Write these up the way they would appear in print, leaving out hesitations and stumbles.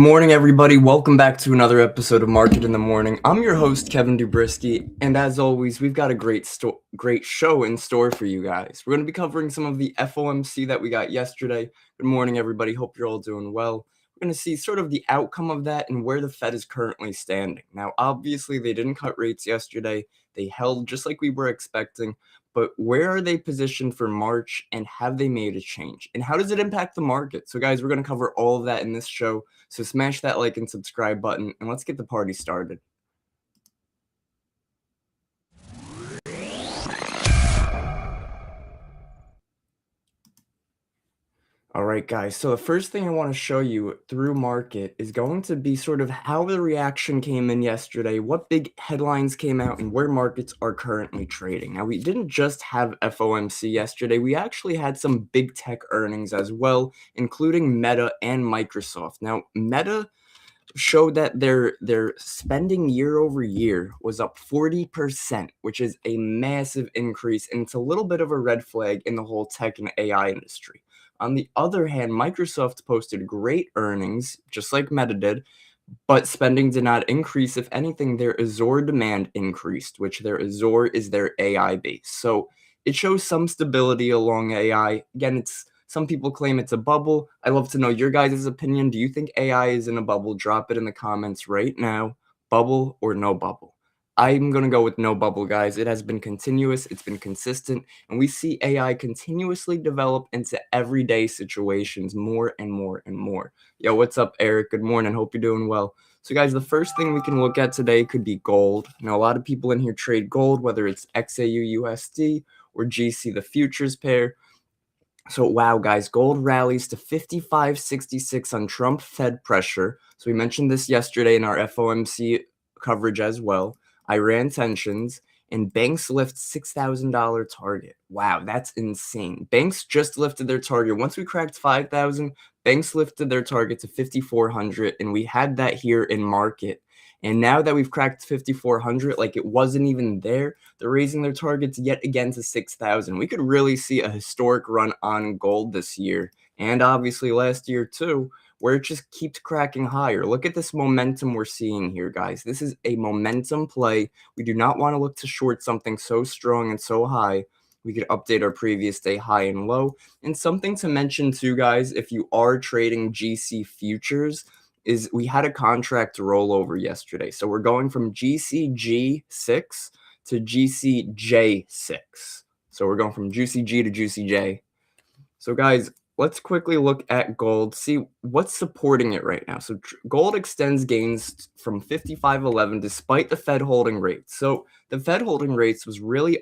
Morning, everybody. Welcome back to another episode of Market in the Morning. I'm your host, Kevin Dubrisky, and as always, we've got a great show in store for you guys. We're going to be covering some of the FOMC that we got yesterday. Good morning, everybody. Hope you're all doing well. We're going to see sort of the outcome of that and where the Fed is currently standing. Now, obviously, they didn't cut rates yesterday. They held just like we were expecting. But where are they positioned for March, and have they made a change? And how does it impact the market? So, guys, we're going to cover all of that in this show. So smash that like and subscribe button, and let's get the party started. All right, guys, so the first thing I want to show you through market is going to be sort of how the reaction came in yesterday, what big headlines came out, and where markets are currently trading. Now, we didn't just have FOMC yesterday. We actually had some big tech earnings as well, including Meta and Microsoft. Now, Meta showed that their spending year over year was up 40%, which is a massive increase, and it's a little bit of a red flag in the whole tech and AI industry. On the other hand, Microsoft posted great earnings, just like Meta did, but spending did not increase. If anything, their Azure demand increased, which their Azure is their AI base. So it shows some stability along AI. Again, some people claim it's a bubble. I'd love to know your guys' opinion. Do you think AI is in a bubble? Drop it in the comments right now. Bubble or no bubble? I'm going to go with no bubble, guys. It has been continuous. It's been consistent. And we see AI continuously develop into everyday situations more and more and more. Yo, what's up, Eric? Good morning. Hope you're doing well. So, guys, the first thing we can look at today could be gold. Now, a lot of people in here trade gold, whether it's XAU USD or GC, the futures pair. So, wow, guys, gold rallies to 55.66 on Trump Fed pressure. So we mentioned this yesterday in our FOMC coverage as well. Iran tensions, and banks lift $6,000 target. Wow, that's insane. Banks just lifted their target. Once we cracked 5,000, banks lifted their target to 5,400, and we had that here in market. And now that we've cracked 5,400, like it wasn't even there, they're raising their targets yet again to 6,000. We could really see a historic run on gold this year, and obviously last year too, where it just keeps cracking higher. Look at this momentum we're seeing here, guys. This is a momentum play. We do not want to look to short something so strong and so high. We could update our previous day high and low. And something to mention too, guys, if you are trading GC futures, is we had a contract rollover yesterday. So we're going from GCG6 to GCJ6. So we're going from GCG to GCJ. So guys, let's quickly look at gold, see what's supporting it right now. So gold extends gains from 55.11 despite the Fed holding rates. So the Fed holding rates was really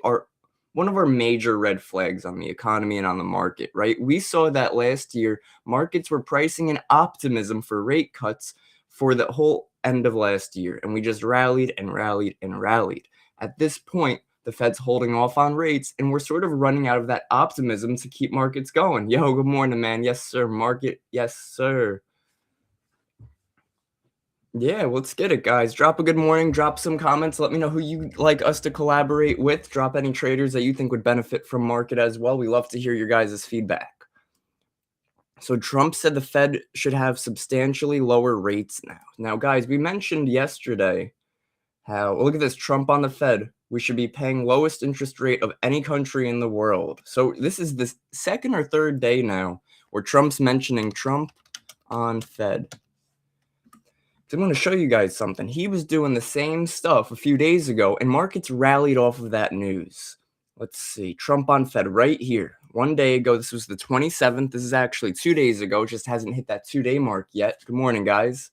one of our major red flags on the economy and on the market, right? We saw that last year, markets were pricing in optimism for rate cuts for the whole end of last year, and we just rallied and rallied and rallied. At this point, the Fed's holding off on rates, and we're sort of running out of that optimism to keep markets going. Yo, good morning, man. Yes, sir. Market. Yes, sir. Yeah, let's get it, guys. Drop a good morning. Drop some comments. Let me know who you'd like us to collaborate with. Drop any traders that you think would benefit from market as well. We love to hear your guys' feedback. So Trump said the Fed should have substantially lower rates now. Now, guys, we mentioned yesterday how, look at this, Trump on the Fed. We should be paying lowest interest rate of any country in the world. So this is the second or third day now where Trump's mentioning Trump on Fed. So I'm going to show you guys something. He was doing the same stuff a few days ago, and markets rallied off of that news. Let's see. Trump on Fed right here. One day ago, this was the 27th. This is actually 2 days ago. Just hasn't hit that 2-day mark yet. Good morning, guys.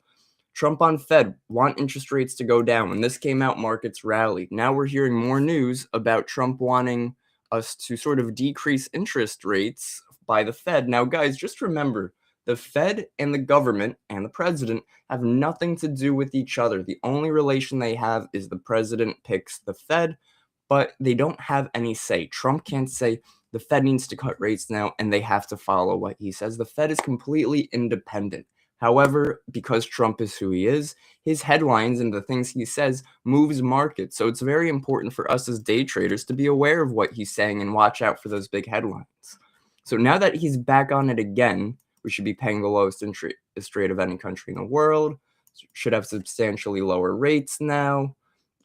Trump on Fed, want interest rates to go down. When this came out, markets rallied. Now we're hearing more news about Trump wanting us to sort of decrease interest rates by the Fed. Now, guys, just remember, the Fed and the government and the president have nothing to do with each other. The only relation they have is the president picks the Fed, but they don't have any say. Trump can't say the Fed needs to cut rates now and they have to follow what he says. The Fed is completely independent. However, because Trump is who he is, his headlines and the things he says moves markets. So it's very important for us as day traders to be aware of what he's saying and watch out for those big headlines. So now that he's back on it again, we should be paying the lowest fastest rate of any country in the world. Should have substantially lower rates now.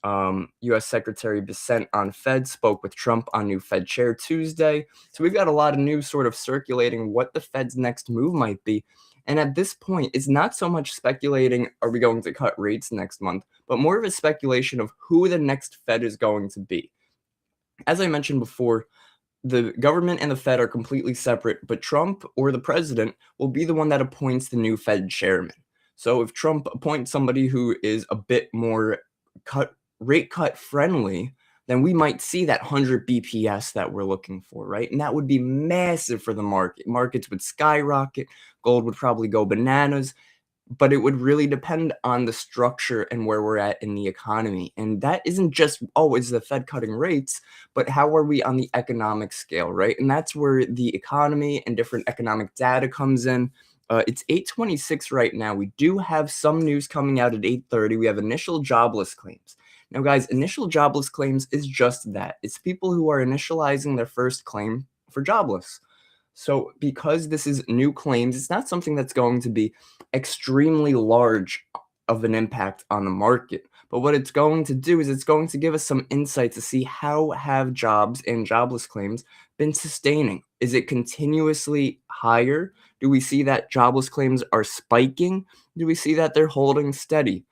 U.S. Secretary Bissett on Fed spoke with Trump on new Fed chair Tuesday. So we've got a lot of news sort of circulating what the Fed's next move might be. And at this point, it's not so much speculating, are we going to cut rates next month, but more of a speculation of who the next Fed is going to be. As I mentioned before, the government and the Fed are completely separate, but Trump or the president will be the one that appoints the new Fed chairman. So if Trump appoints somebody who is a bit more rate cut friendly, then we might see that 100 BPS that we're looking for, right? And that would be massive for the market. Markets would skyrocket, gold would probably go bananas, but it would really depend on the structure and where we're at in the economy. And that isn't just, oh, is the Fed cutting rates, but how are we on the economic scale, right? And that's where the economy and different economic data comes in. It's 8:26 right now. We do have some news coming out at 8:30. We have initial jobless claims. Now, guys, initial jobless claims is just that. It's people who are initializing their first claim for jobless. So because this is new claims, it's not something that's going to be extremely large of an impact on the market. But what it's going to do is it's going to give us some insight to see how have jobs and jobless claims been sustaining. Is it continuously higher? Do we see that jobless claims are spiking? Do we see that they're holding steady?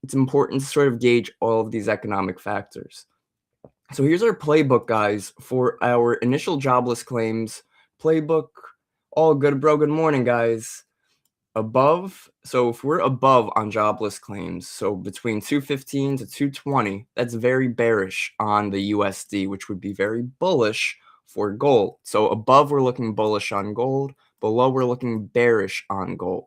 It's important to sort of gauge all of these economic factors. So here's our playbook, guys, for our initial jobless claims. Playbook, all good, bro. Good morning, guys. So if we're above on jobless claims, so between 215 to 220, that's very bearish on the USD, which would be very bullish for gold. So above, we're looking bullish on gold. Below, we're looking bearish on gold.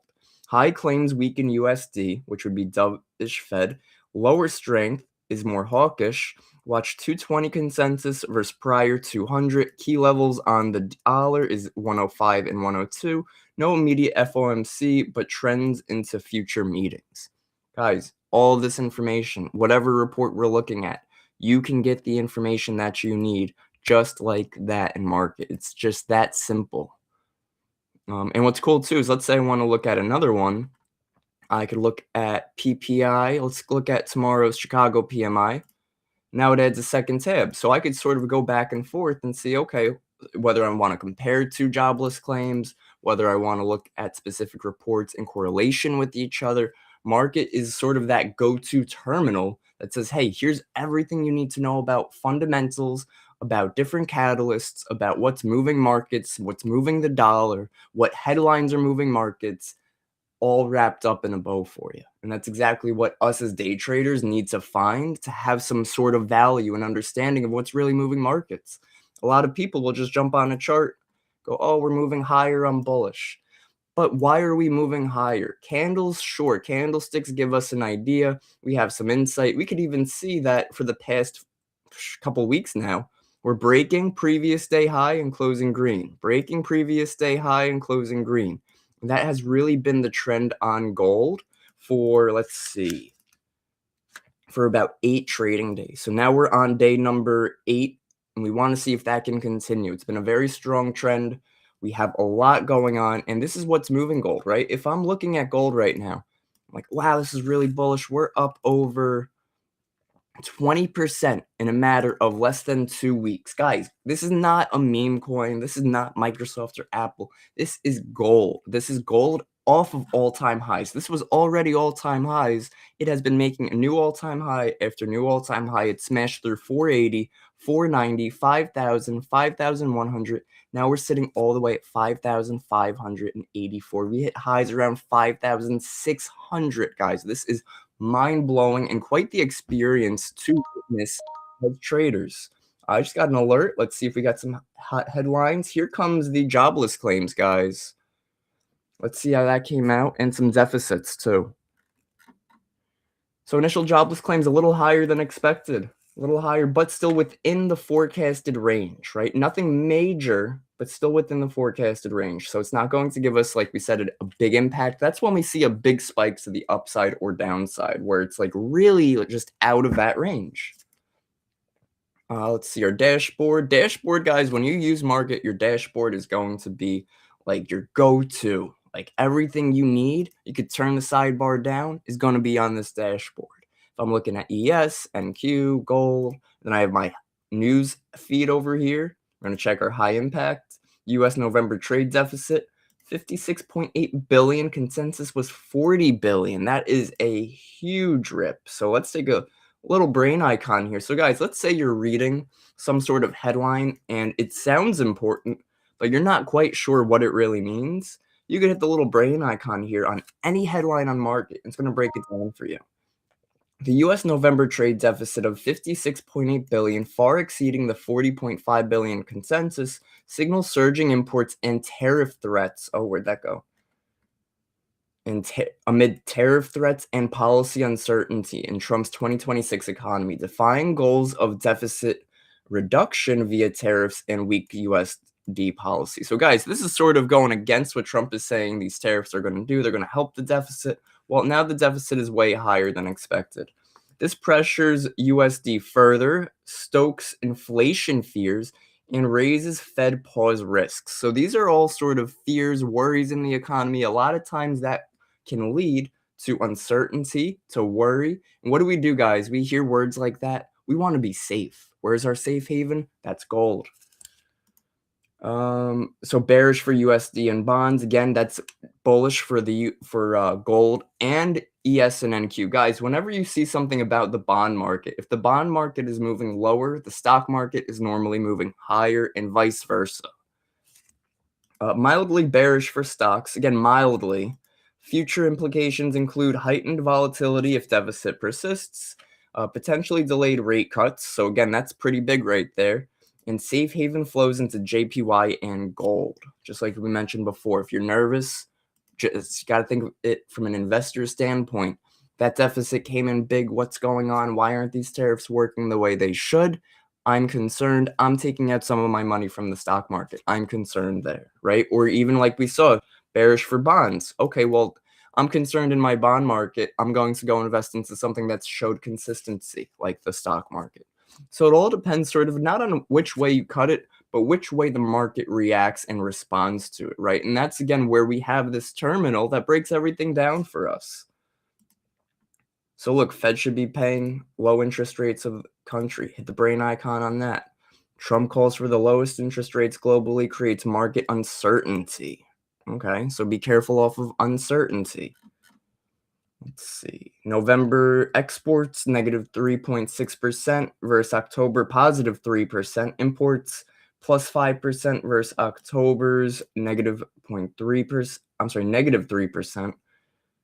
High claims weaken USD, which would be dovish Fed. Lower strength is more hawkish. Watch 220 consensus versus prior 200. Key levels on the dollar is 105 and 102. No immediate FOMC, but trends into future meetings. Guys, all this information, whatever report we're looking at, you can get the information that you need just like that in market. It's just that simple. And what's cool too is, let's say I want to look at another one. I could look at PPI. Let's look at tomorrow's Chicago PMI. Now it adds a second tab. So I could sort of go back and forth and see, okay, whether I want to compare two jobless claims, whether I want to look at specific reports in correlation with each other. Market is sort of that go-to terminal that says, hey, here's everything you need to know about fundamentals, about different catalysts, about what's moving markets, what's moving the dollar, what headlines are moving markets, all wrapped up in a bow for you. And that's exactly what us as day traders need to find to have some sort of value and understanding of what's really moving markets. A lot of people will just jump on a chart, go, oh, we're moving higher, I'm bullish. But why are we moving higher? Candles, sure, candlesticks give us an idea. We have some insight. We could even see that for the past couple weeks now, we're breaking previous day high and closing green, breaking previous day high and closing green. And that has really been the trend on gold for, let's see, for about 8 trading days. So now we're on day number 8, and we want to see if that can continue. It's been a very strong trend. We have a lot going on, and this is what's moving gold, right? If I'm looking at gold right now, I'm like, wow, this is really bullish. We're up over 20% in a matter of less than 2 weeks. Guys, this is not a meme coin. This is not Microsoft or Apple. This is gold. This is gold off of all-time highs. This was already all-time highs. It has been making a new all-time high after new all-time high. It smashed through 480, 490, 5,000, 5,100. Now we're sitting all the way at 5,584. We hit highs around 5,600, guys. This is mind-blowing and quite the experience to witness as traders. I just got an alert. Let's see if we got some hot headlines. Here comes the jobless claims, guys. Let's see how that came out, and some deficits too. So initial jobless claims a little higher than expected, a little higher, but still within the forecasted range, right? Nothing major, but still within the forecasted range. So it's not going to give us, like we said, a big impact. That's when we see a big spike to the upside or downside, where it's like really just out of that range. Let's see our dashboard. Dashboard, guys, when you use market, your dashboard is going to be like your go-to. Like everything you need, you could turn the sidebar down, is going to be on this dashboard. If I'm looking at ES, NQ, gold, then I have my news feed over here. We're going to check our high impact. US November trade deficit, 56.8 billion. Consensus was 40 billion. That is a huge rip. So let's take a little brain icon here. So guys, let's say you're reading some sort of headline and it sounds important, but you're not quite sure what it really means. You could hit the little brain icon here on any headline on market. It's going to break it down for you. The U.S. November trade deficit of 56.8 billion, far exceeding the 40.5 billion consensus, signals surging imports and tariff threats. Oh, where'd that go? Amid tariff threats and policy uncertainty in Trump's 2026 economy, defying goals of deficit reduction via tariffs and weak USD policy. So guys, this is sort of going against what Trump is saying these tariffs are going to do. They're going to help the deficit. Well, now the deficit is way higher than expected. This pressures USD further, stokes inflation fears, and raises Fed pause risks. So these are all sort of fears, worries in the economy. A lot of times that can lead to uncertainty, to worry. And what do we do, guys? We hear words like that. We want to be safe. Where's our safe haven? That's gold. So bearish for USD and bonds. Again, that's bullish for gold and ES and NQ. Guys, whenever you see something about the bond market, if the bond market is moving lower, the stock market is normally moving higher and vice versa. Mildly bearish for stocks. Again, mildly. Future implications include heightened volatility if deficit persists, potentially delayed rate cuts. So again, that's pretty big right there. And safe haven flows into JPY and gold. Just like we mentioned before, if you're nervous, just got to think of it from an investor standpoint. That deficit came in big. What's going on? Why aren't these tariffs working the way they should? I'm concerned. I'm taking out some of my money from the stock market. I'm concerned there, right? Or even like we saw, bearish for bonds. Okay, well, I'm concerned in my bond market. I'm going to go invest into something that's showed consistency, like the stock market. So it all depends sort of not on which way you cut it, but which way the market reacts and responds to it, right? And that's, again, where we have this terminal that breaks everything down for us. So look, Fed should be paying low interest rates of the country. Hit the brain icon on that. Trump calls for the lowest interest rates globally, creates market uncertainty. Okay, so be careful off of uncertainty. Let's see. November exports negative 3.6% versus October positive 3%. Imports plus 5% versus October's negative 0.3%. I'm sorry, negative 3%.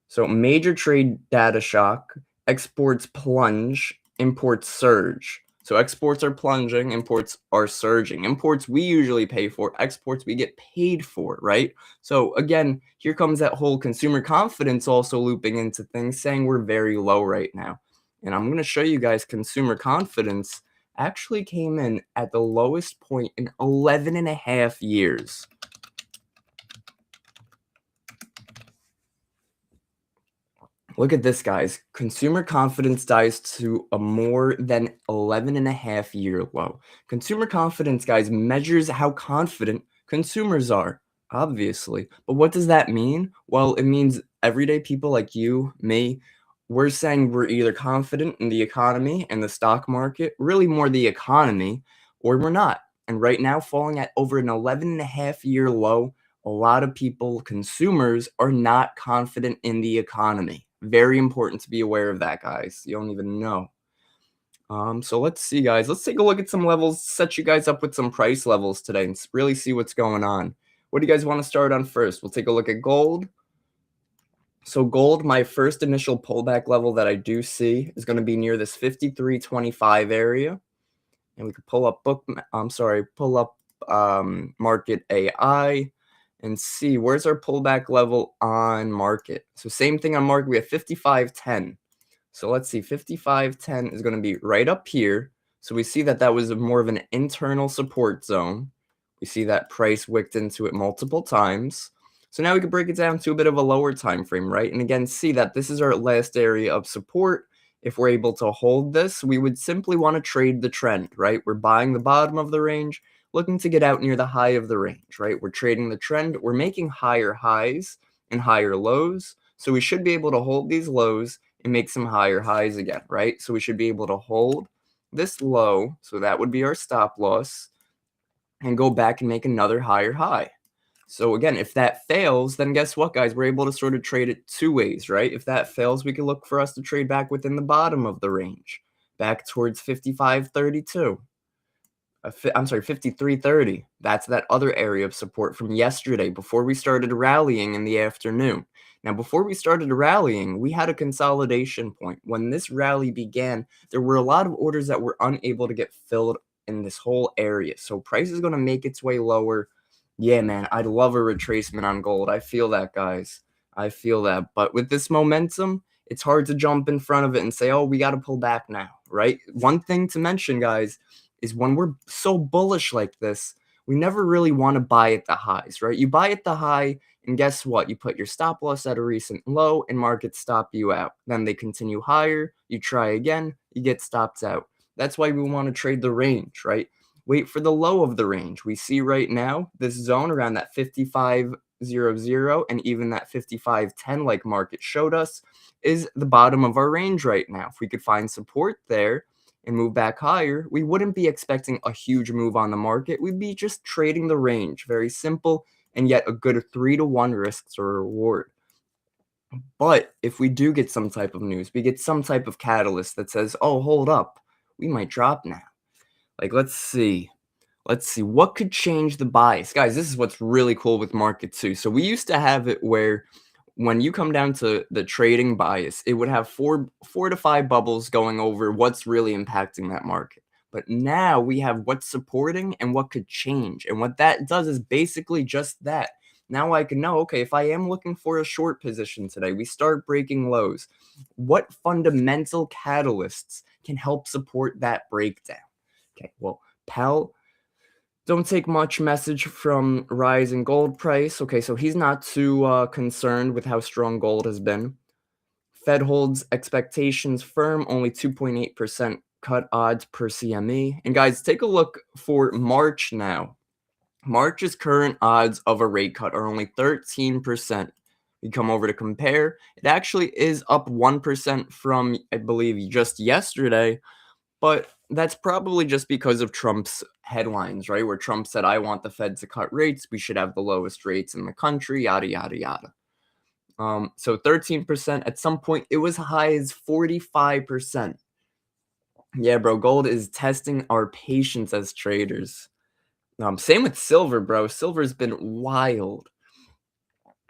So major trade data shock. Exports plunge. Imports surge. So exports are plunging, imports are surging. Imports we usually pay for, exports we get paid for, right? So again, here comes that whole consumer confidence also looping into things, saying we're very low right now. And I'm going to show you guys consumer confidence actually came in at the lowest point in 11 and a half years. Look at this, guys. Consumer confidence dies to a more than 11 and a half year low. Consumer confidence, guys, measures how confident consumers are, obviously. But what does that mean? Well, it means everyday people like you, me, we're saying we're either confident in the economy and the stock market, really more the economy, or we're not. And right now, falling at over an 11 and a half year low, a lot of people, consumers, are not confident in the economy. Very important to be aware of that, guys. You don't even know. So let's see, guys. Let's take a look at some levels, set you guys up with some price levels today and really see what's going on. What do you guys want to start on first? We'll take a look at gold. So gold, my first initial pullback level that I do see is going to be near this 53.25 area. And we could pull up market AI and see where's our pullback level on market. So same thing on market, we have 55.10. So let's see, 55.10 is going to be right up here. So we see that was more of an internal support zone. We see that price wicked into it multiple times. So now we could break it down to a bit of a lower time frame, right? And again, see that this is our last area of support. If we're able to hold this, we would simply want to trade the trend, right? We're buying the bottom of the range, looking to get out near the high of the range, right? We're trading the trend. We're making higher highs and higher lows. So we should be able to hold these lows and make some higher highs again, right? So we should be able to hold this low, so that would be our stop loss, and go back and make another higher high. So again, if that fails, then guess what, guys? We're able to sort of trade it two ways, right? If that fails, we can look for us to trade back within the bottom of the range, back towards 55.32. I'm sorry, 53.30. That's that other area of support from yesterday before we started rallying in the afternoon. Now, before we started rallying, we had a consolidation point. When this rally began, there were a lot of orders that were unable to get filled in this whole area. So price is going to make its way lower. Yeah, man, I'd love a retracement on gold. I feel that, guys. I feel that. But with this momentum, it's hard to jump in front of it and say, oh, we got to pull back now, right? One thing to mention, guys, is when we're so bullish like this, we never really want to buy at the highs, right? You buy at the high, and guess what? You put your stop loss at a recent low, and markets stop you out. Then they continue higher. You try again, you get stopped out. That's why we want to trade the range, right? Wait for the low of the range. We see right now this zone around that 55.00 and even that 55.10 like market showed us is the bottom of our range right now. If we could find support there and move back higher, we wouldn't be expecting a huge move on the market. We'd be just trading the range. Very simple, and yet a good 3-to-1 risk to reward. But if we do get some type of news, we get some type of catalyst that says, oh, hold up, we might drop now. Like, let's see. Let's see what could change the bias. Guys, this is what's really cool with market too. So we used to have it where when you come down to the trading bias, it would have four to five bubbles going over what's really impacting that market. But now we have what's supporting and what could change. And what that does is basically just that. Now I can know, okay, if I am looking for a short position today, we start breaking lows. What fundamental catalysts can help support that breakdown? Okay, well, Powell, don't take much message from rise in gold price. Okay, so he's not too concerned with how strong gold has been. Fed holds expectations firm, only 2.8% cut odds per CME. And guys, take a look for March now. March's current odds of a rate cut are only 13%. We come over to compare. It actually is up 1% from, I believe, just yesterday. But that's probably just because of Trump's headlines, right? Where Trump said, I want the Fed to cut rates. We should have the lowest rates in the country, yada, yada, yada. So 13%. At some point, it was high as 45%. Yeah, bro, gold is testing our patience as traders. Same with silver, bro. Silver's been wild.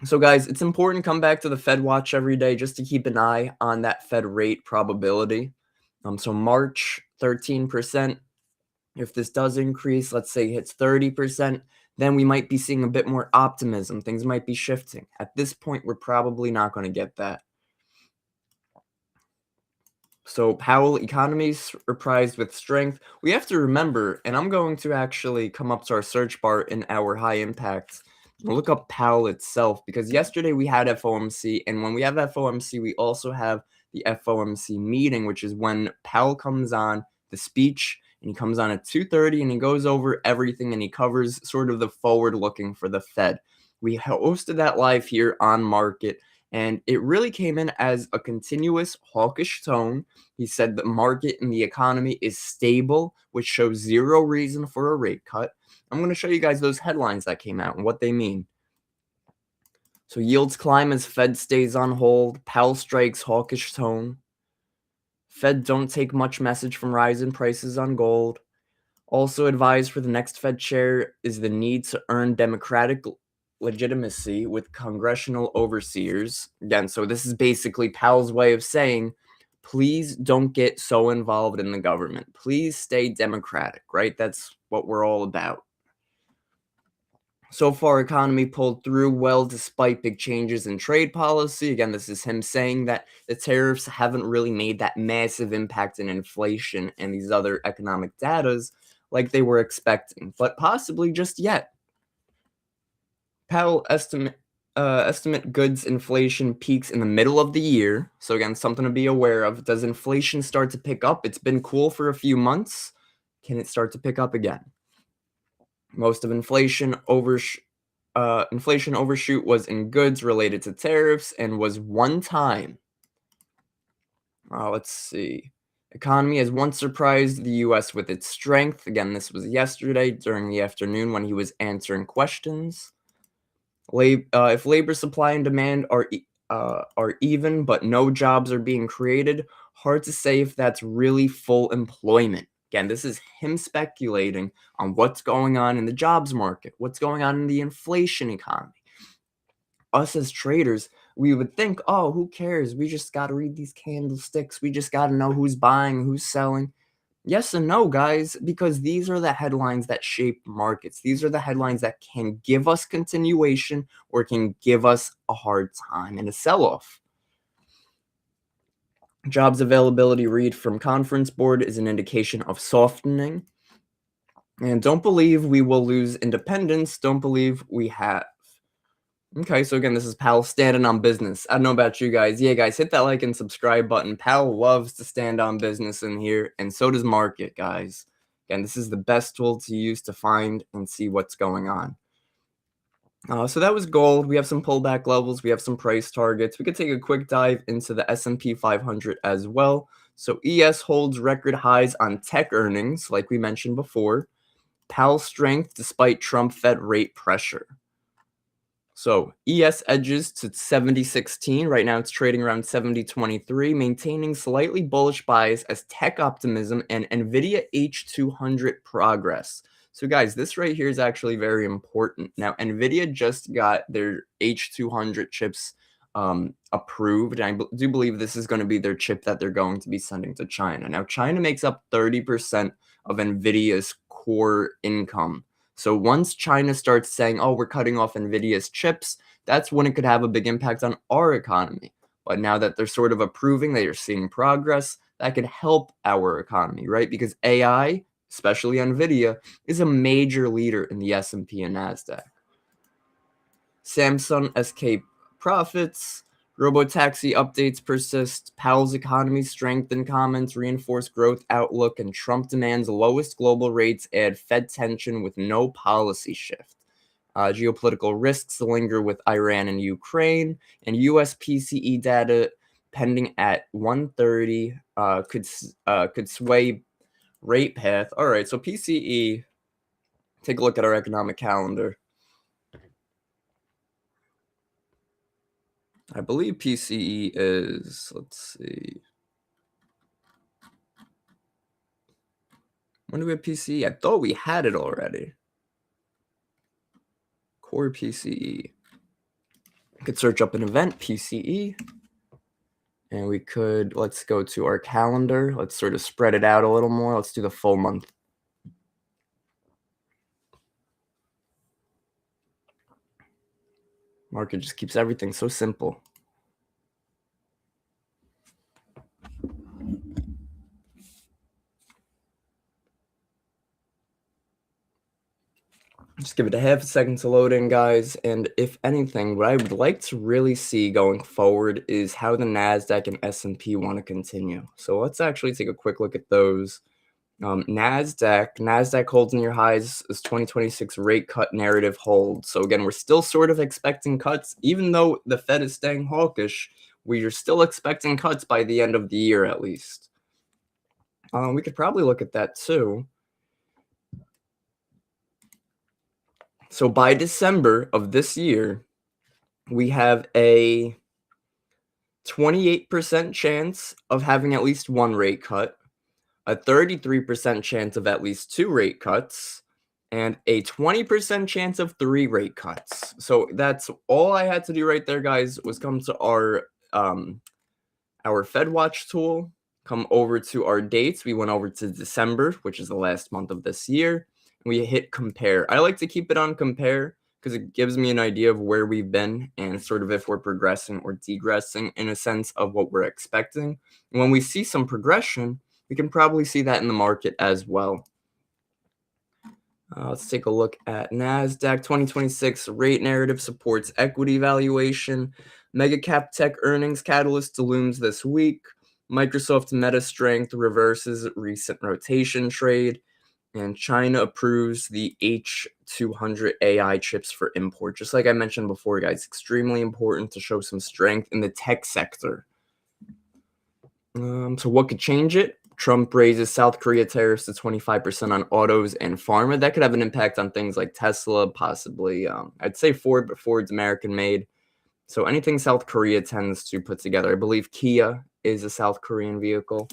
So, guys, it's important to come back to the Fed watch every day just to keep an eye on that Fed rate probability. So March, 13%. If this does increase, let's say it hits 30%, then we might be seeing a bit more optimism. Things might be shifting. At this point, we're probably not going to get that. So Powell, economies reprised with strength. We have to remember, and I'm going to actually come up to our search bar in our high impacts and look up Powell itself, because yesterday we had FOMC, and when we have FOMC, we also have the FOMC meeting, which is when Powell comes on the speech, and he comes on at 2:30, and he goes over everything, and he covers sort of the forward looking for the Fed. We hosted that live here on Market, and it really came in as a continuous hawkish tone. He said the market and the economy is stable, which shows zero reason for a rate cut. I'm going to show you guys those headlines that came out and what they mean. So yields climb as Fed stays on hold. Powell strikes hawkish tone. Fed don't take much message from rise in prices on gold. Also advised for the next Fed chair is the need to earn democratic legitimacy with congressional overseers. Again, so this is basically Powell's way of saying, please don't get so involved in the government. Please stay democratic, right? That's what we're all about. So far, economy pulled through well despite big changes in trade policy. Again, this is him saying that the tariffs haven't really made that massive impact in inflation and these other economic datas like they were expecting, but possibly just yet. Powell estimate goods inflation peaks in the middle of the year. So again, something to be aware of. Does inflation start to pick up? It's been cool for a few months. Can it start to pick up again? Most of inflation inflation overshoot was in goods related to tariffs and was one time. Let's see. Economy has once surprised the U.S. with its strength. Again, this was yesterday during the afternoon when he was answering questions. If labor supply and demand are even, but no jobs are being created, hard to say if that's really full employment. Again, this is him speculating on what's going on in the jobs market, what's going on in the inflation economy. Us as traders, we would think, oh, who cares? We just got to read these candlesticks. We just got to know who's buying, who's selling. Yes and no, guys, because these are the headlines that shape markets. These are the headlines that can give us continuation or can give us a hard time and a sell-off. Jobs availability read from Conference Board is an indication of softening. And don't believe we will lose independence. Don't believe we have. Okay, so again, this is Powell standing on business. I don't know about you guys. Yeah, guys, hit that like and subscribe button. Powell loves to stand on business in here, and so does market, guys. Again, this is the best tool to use to find and see what's going on. So that was gold. We have some pullback levels. We have some price targets. We could take a quick dive into the S&P 500 as well. So ES holds record highs on tech earnings, like we mentioned before. Powell strength despite Trump Fed rate pressure. So ES edges to 70.16. Right now it's trading around 70.23, maintaining slightly bullish bias as tech optimism and NVIDIA H200 progress. So guys, this right here is actually very important. Now, NVIDIA just got their H200 chips approved. And I do believe this is going to be their chip that they're going to be sending to China. Now, China makes up 30% of NVIDIA's core income. So once China starts saying, oh, we're cutting off NVIDIA's chips, that's when it could have a big impact on our economy. But now that they're sort of approving, they are seeing progress, that could help our economy, right? Because AI, especially NVIDIA, is a major leader in the S&P and NASDAQ. Samsung SK profits. Robotaxi updates persist. Powell's economy strengthen comments reinforce growth outlook, and Trump demands lowest global rates add Fed tension with no policy shift. Geopolitical risks linger with Iran and Ukraine, and U.S. PCE data pending at 130 could sway rate path. All right, so PCE, take a look at our economic calendar. I believe PCE is, let's see. When do we have PCE? I thought we had it already. Core PCE. I could search up an event, PCE. And we could, let's go to our calendar. Let's sort of spread it out a little more. Let's do the full month. Market just keeps everything so simple. Just give it a half a second to load in, guys. And if anything, what I would like to really see going forward is how the NASDAQ and S&P want to continue. So let's actually take a quick look at those. NASDAQ holds near highs as 2026 rate cut narrative holds. So again, we're still sort of expecting cuts. Even though the Fed is staying hawkish, we are still expecting cuts by the end of the year at least. We could probably look at that too. So by December of this year, we have a 28% chance of having at least one rate cut, a 33% chance of at least two rate cuts, and a 20% chance of three rate cuts. So that's all I had to do right there, guys, was come to our FedWatch tool, come over to our dates. We went over to December, which is the last month of this year. We hit compare. I like to keep it on compare because it gives me an idea of where we've been and sort of if we're progressing or degressing in a sense of what we're expecting. And when we see some progression, we can probably see that in the market as well. Let's take a look at NASDAQ. 2026 rate narrative supports equity valuation. Mega cap tech earnings catalyst looms this week. Microsoft Meta strength reverses recent rotation trade. And China approves the H200 AI chips for import. Just like I mentioned before, guys, extremely important to show some strength in the tech sector. So what could change it? Trump raises South Korea tariffs to 25% on autos and pharma. That could have an impact on things like Tesla, possibly. I'd say Ford, but Ford's American made. So anything South Korea tends to put together. I believe Kia is a South Korean vehicle.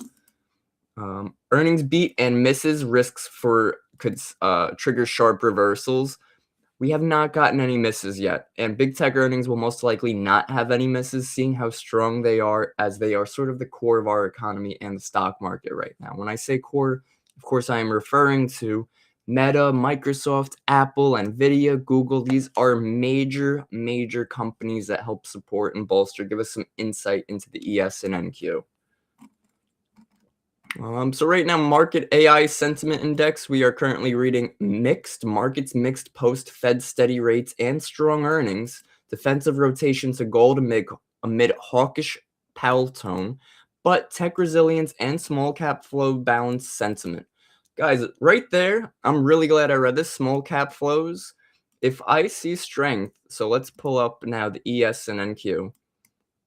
Earnings beat and misses risks could trigger sharp reversals. We have not gotten any misses yet, and big tech earnings will most likely not have any misses, seeing how strong they are, as they are sort of the core of our economy and the stock market right now. When I say core, of course, I am referring to Meta, Microsoft, Apple, Nvidia, Google. These are major companies that help support and bolster, give us some insight into the ES and NQ. So right now, market AI sentiment index, we are currently reading mixed. Markets mixed post Fed steady rates and strong earnings. Defensive rotation to gold amid hawkish Powell tone, but tech resilience and small cap flow balance sentiment. Guys, right there, I'm really glad I read this. Small cap flows. If I see strength, so let's pull up now the ES and NQ.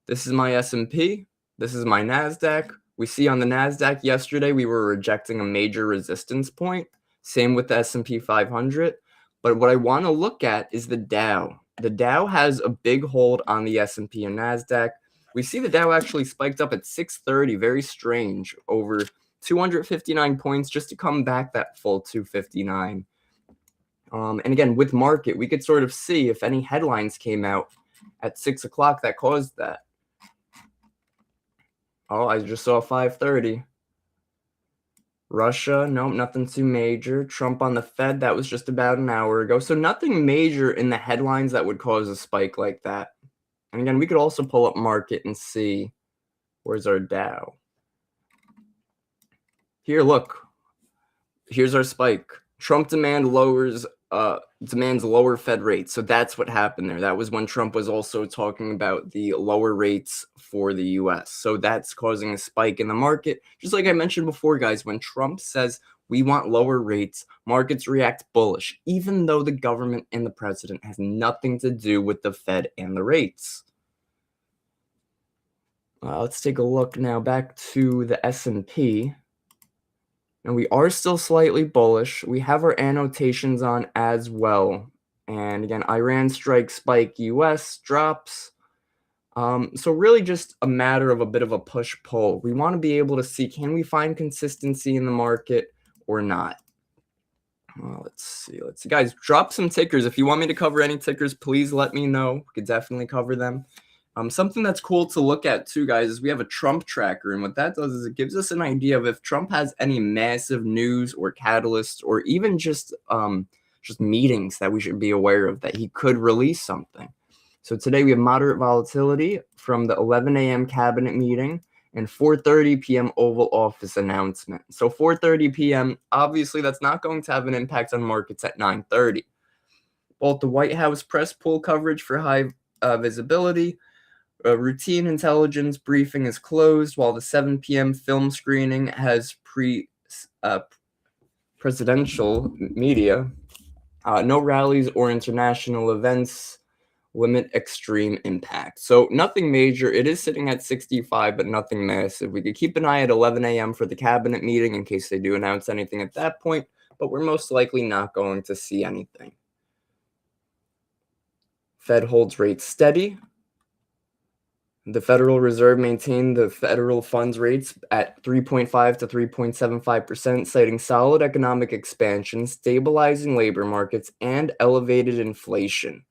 This is my S&P. This is my NASDAQ. We see on the NASDAQ yesterday, we were rejecting a major resistance point. Same with the S&P 500. But what I want to look at is the Dow. The Dow has a big hold on the S&P and NASDAQ. We see the Dow actually spiked up at 630. Very strange. Over 259 points just to come back that full 259. And again, with market, we could sort of see if any headlines came out at 6 o'clock that caused that. Oh, I just saw 5:30. Russia, nope, nothing too major. Trump on the Fed, that was just about an hour ago. So nothing major in the headlines that would cause a spike like that. And again, we could also pull up market and see where's our Dow. Here, look. Here's our spike. Trump demands lower Fed rates. So that's what happened there. That was when Trump was also talking about the lower rates for the US. So that's causing a spike in the market. Just like I mentioned before, guys, when Trump says we want lower rates, markets react bullish, even though the government and the president has nothing to do with the Fed and the rates. Let's take a look now back to the S&P. And we are still slightly bullish. We have our annotations on as well. And again, Iran strike spike, US drops. So really just a matter of a bit of a push-pull. We want to be able to see, can we find consistency in the market or not? Let's see. Guys, drop some tickers. If you want me to cover any tickers, please let me know. We could definitely cover them. Something that's cool to look at too, guys, is we have a Trump tracker, and what that does is it gives us an idea of if Trump has any massive news or catalysts or even just meetings that we should be aware of, that he could release something. So today we have moderate volatility from the 11 a.m. cabinet meeting and 4:30 p.m. Oval Office announcement. So 4:30 p.m., obviously that's not going to have an impact on markets at 9:30. Both the White House press pool coverage for high visibility, routine intelligence briefing is closed, while the 7 p.m. film screening has presidential media. No rallies or international events, limit extreme impact. So nothing major. It is sitting at 65, but nothing massive. We could keep an eye at 11 a.m. for the cabinet meeting in case they do announce anything at that point, but we're most likely not going to see anything. Fed holds rates steady. The Federal Reserve maintained the federal funds rates at 3.5 to 3.75%, citing solid economic expansion, stabilizing labor markets, and elevated inflation.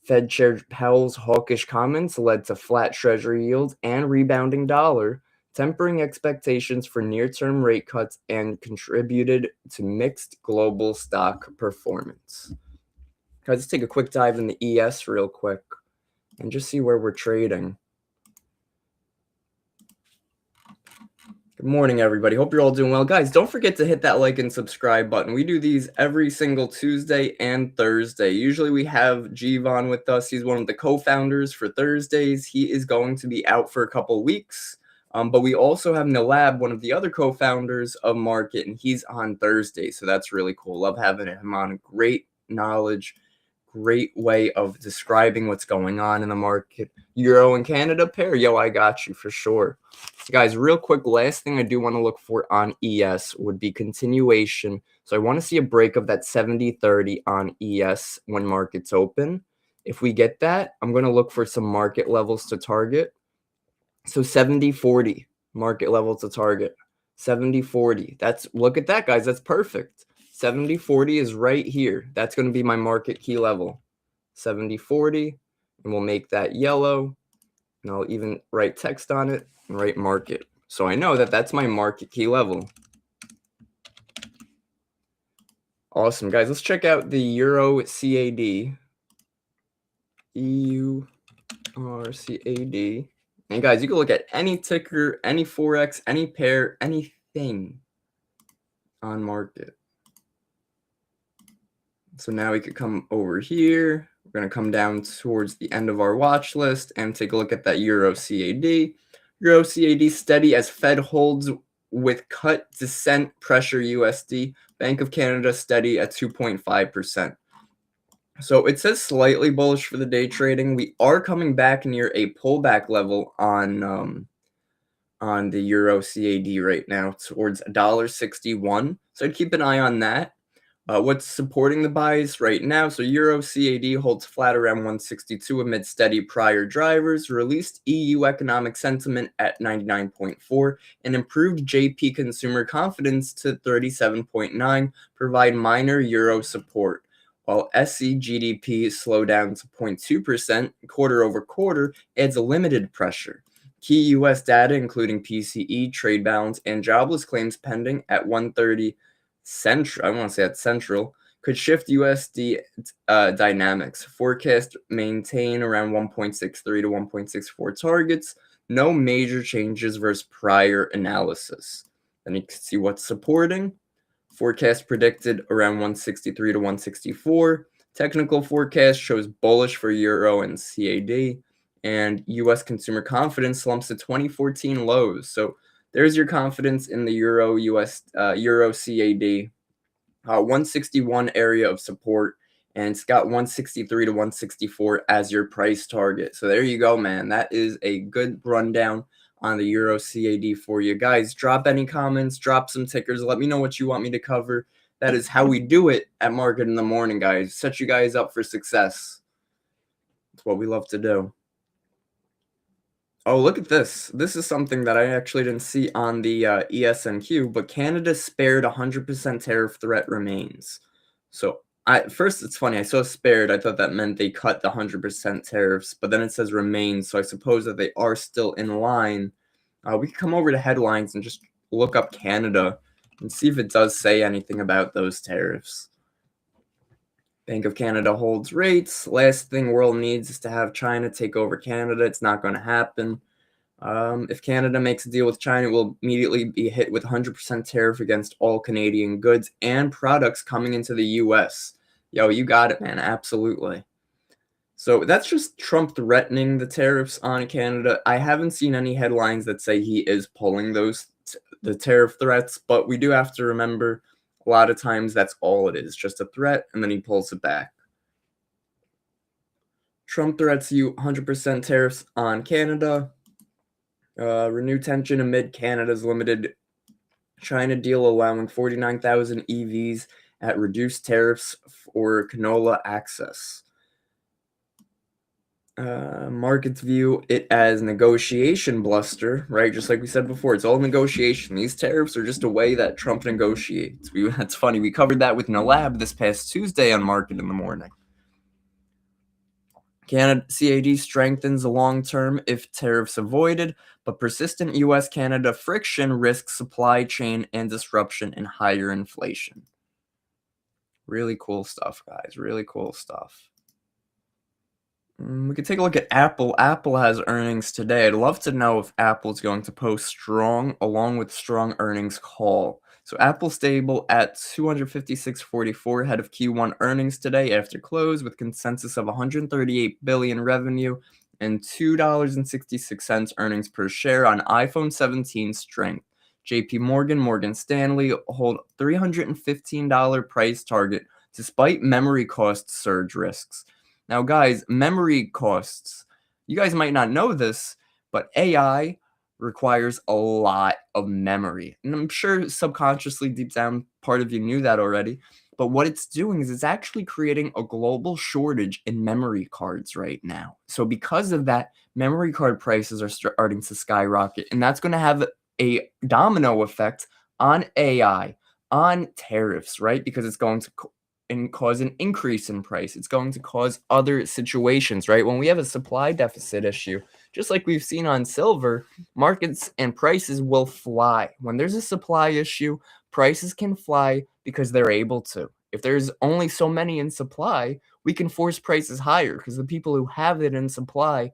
Fed Chair Powell's hawkish comments led to flat Treasury yields and rebounding dollar, tempering expectations for near-term rate cuts and contributed to mixed global stock performance. Guys, let's take a quick dive in the ES real quick and just see where we're trading. Good morning, everybody. Hope you're all doing well. Guys, don't forget to hit that like and subscribe button. We do these every single Tuesday and Thursday. Usually we have Gvon with us. He's one of the co-founders for Thursdays. He is going to be out for a couple weeks. But we also have Nalab, one of the other co-founders of Market, and he's on Thursday, so that's really cool. Love having him on. Great knowledge, great way of describing what's going on in the market. Euro and Canada pair, yo, I got you for sure. Guys, real quick, last thing I do want to look for on ES would be continuation. So I want to see a break of that 70-30 on ES when markets open. If we get that, I'm going to look for some market levels to target. So 70-40 market level to target. 70-40. Look at that, guys. That's perfect. 70-40 is right here. That's going to be my market key level. 70-40, and we'll make that yellow. And I'll even write text on it and write market. So I know that that's my market key level. Awesome, guys. Let's check out the Euro CAD. EUR-CAD. And guys, you can look at any ticker, any Forex, any pair, anything on market. So now we could come over here. We're going to come down towards the end of our watch list and take a look at that Euro CAD. Euro CAD steady as Fed holds with cut descent pressure USD. Bank of Canada steady at 2.5%. So it says slightly bullish for the day trading. We are coming back near a pullback level on the Euro CAD right now towards $1.61. So I'd keep an eye on that. What's supporting the buys right now? So Euro CAD holds flat around 162 amid steady prior drivers, released EU economic sentiment at 99.4, and improved JP consumer confidence to 37.9 provide minor Euro support, while SE GDP slowed down to 0.2% quarter over quarter adds a limited pressure. Key U.S. data, including PCE, trade balance, and jobless claims pending at 130 Central, I want to say that's central, could shift USD dynamics. Forecast maintain around 1.63 to 1.64 targets. No major changes versus prior analysis. Then you can see what's supporting. Forecast predicted around 163 to 164. Technical forecast shows bullish for Euro and CAD. And U.S. consumer confidence slumps to 2014 lows. So there's your confidence in the Euro CAD. 161 area of support, and it's got 163 to 164 as your price target. So there you go, man. That is a good rundown on the Euro CAD for you guys. Drop any comments, drop some tickers. Let me know what you want me to cover. That is how we do it at Market in the Morning, guys. Set you guys up for success. That's what we love to do. Oh, look at this. This is something that I actually didn't see on the ESNQ, but Canada spared 100% tariff threat remains. So first, it's funny. I saw spared. I thought that meant they cut the 100% tariffs, but then it says remains. So I suppose that they are still in line. We can come over to headlines and just look up Canada and see if it does say anything about those tariffs. Bank of Canada holds rates. Last thing world needs is to have China take over Canada. It's not going to happen. If Canada makes a deal with China, it will immediately be hit with 100% tariff against all Canadian goods and products coming into the U.S. Yo, you got it, man. Absolutely. So that's just Trump threatening the tariffs on Canada. I haven't seen any headlines that say he is pulling the tariff threats, but we do have to remember a lot of times that's all it is, just a threat, and then he pulls it back. Trump threats you 100% tariffs on Canada. Renewed tension amid Canada's limited China deal allowing 49,000 EVs at reduced tariffs for canola access. Markets view it as negotiation bluster, right? Just like we said before, it's all negotiation. These tariffs are just a way that Trump negotiates. That's funny. We covered that with Nalab this past Tuesday on Market in the Morning. Canada CAD strengthens long term if tariffs avoided, but persistent U.S.-Canada friction risks supply chain and disruption and higher inflation. Really cool stuff, guys. Really cool stuff. We could take a look at Apple. Apple has earnings today. I'd love to know if Apple's going to post strong along with strong earnings call. So Apple stable at 256.44 ahead of Q1 earnings today after close with consensus of 138 billion revenue and $2.66 earnings per share on iPhone 17 strength. JP Morgan, Morgan Stanley hold $315 price target despite memory cost surge risks. Now, guys, memory costs, you guys might not know this, but AI requires a lot of memory. And I'm sure subconsciously, deep down, part of you knew that already. But what it's doing is it's actually creating a global shortage in memory cards right now. So because of that, memory card prices are starting to skyrocket, and that's going to have a domino effect on AI, on tariffs, right? Because it's going to cause an increase in price. It's going to cause other situations, right? When we have a supply deficit issue, just like we've seen on silver, markets and prices will fly. When there's a supply issue, prices can fly because they're able to. If there's only so many in supply, we can force prices higher because the people who have it in supply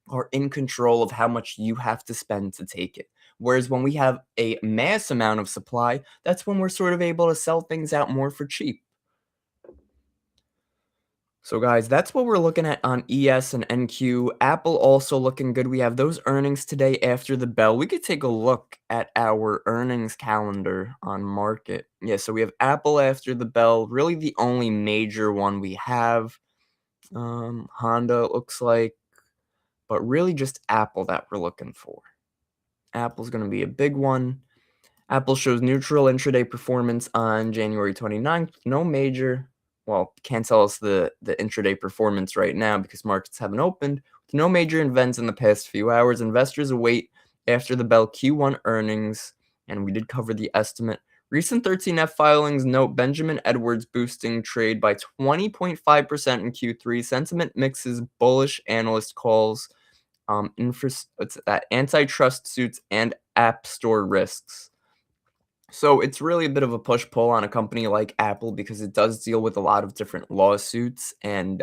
are in control of how much you have to spend to take it. Whereas when we have a mass amount of supply, that's when we're sort of able to sell things out more for cheap. So guys, that's what we're looking at on ES and NQ. Apple also looking good. We have those earnings today after the bell. We could take a look at our earnings calendar on market. Yeah, so we have Apple after the bell, really the only major one we have. Honda looks like, but really just Apple that we're looking for. Apple's going to be a big one. Apple shows neutral intraday performance on January 29th. No major, well, can't tell us the intraday performance right now because markets haven't opened. With no major events in the past few hours, investors await after the bell Q1 earnings, and we did cover the estimate. Recent 13F filings note Benjamin Edwards boosting trade by 20.5% in Q3. Sentiment mixes bullish analyst calls, antitrust suits, and app store risks. So it's really a bit of a push-pull on a company like Apple because it does deal with a lot of different lawsuits and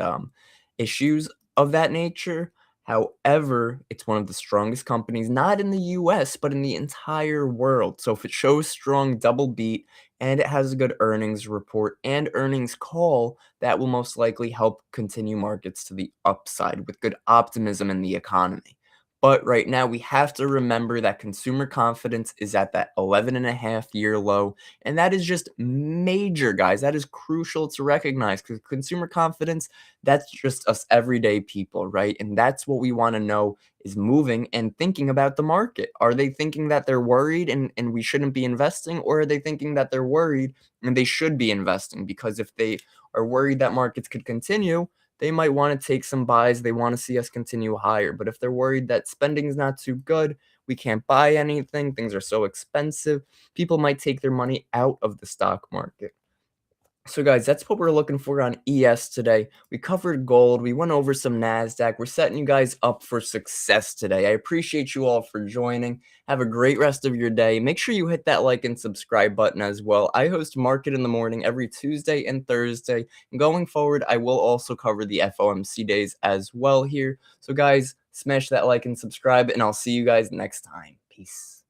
issues of that nature. However, it's one of the strongest companies, not in the US, but in the entire world. So if it shows strong double beat and it has a good earnings report and earnings call, that will most likely help continue markets to the upside with good optimism in the economy. But right now, we have to remember that consumer confidence is at that 11.5-year low. And that is just major, guys. That is crucial to recognize because consumer confidence, that's just us everyday people, right? And that's what we want to know is moving and thinking about the market. Are they thinking that they're worried and we shouldn't be investing? Or are they thinking that they're worried and they should be investing? Because if they are worried that markets could continue, they might want to take some buys. They want to see us continue higher. But if they're worried that spending is not too good, we can't buy anything, things are so expensive, people might take their money out of the stock market. So guys, that's what we're looking for on ES today. We covered gold. We went over some NASDAQ. We're setting you guys up for success today. I appreciate you all for joining. Have a great rest of your day. Make sure you hit that like and subscribe button as well. I host Market in the Morning every Tuesday and Thursday. And going forward, I will also cover the FOMC days as well here. So guys, smash that like and subscribe, and I'll see you guys next time. Peace.